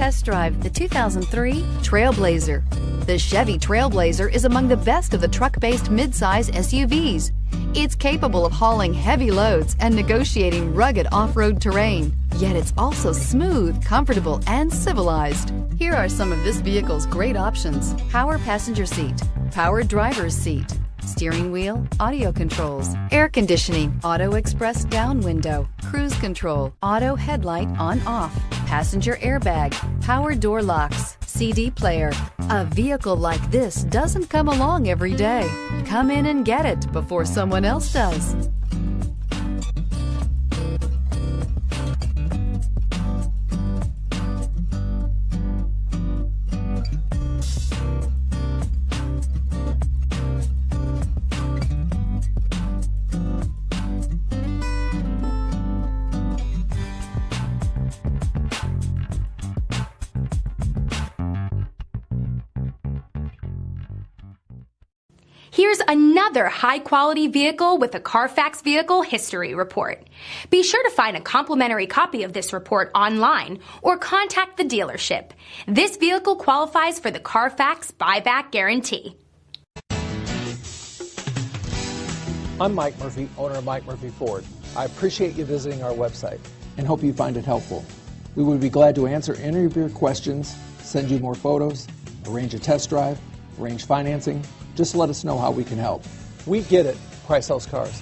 test drive the 2003 TrailBlazer. The Chevy TrailBlazer is among the best of the truck-based midsize SUVs. It's capable of hauling heavy loads and negotiating rugged off-road terrain. Yet it's also smooth, comfortable, and civilized. Here are some of this vehicle's great options: power passenger seat, power driver's seat, steering wheel audio controls, air conditioning, auto express down window, cruise control, auto headlight on off, passenger airbag, power door locks, CD player. A vehicle like this doesn't come along every day. Come in and get it before someone else does. Here's another high-quality vehicle with a Carfax Vehicle History Report. Be sure to find a complimentary copy of this report online or contact the dealership. This vehicle qualifies for the Carfax Buyback Guarantee. I'm Mike Murphy, owner of Mike Murphy Ford. I appreciate you visiting our website and hope you find it helpful. We would be glad to answer any of your questions, send you more photos, arrange a test drive, arrange financing. Just let us know how we can help. We get it. Price sells cars.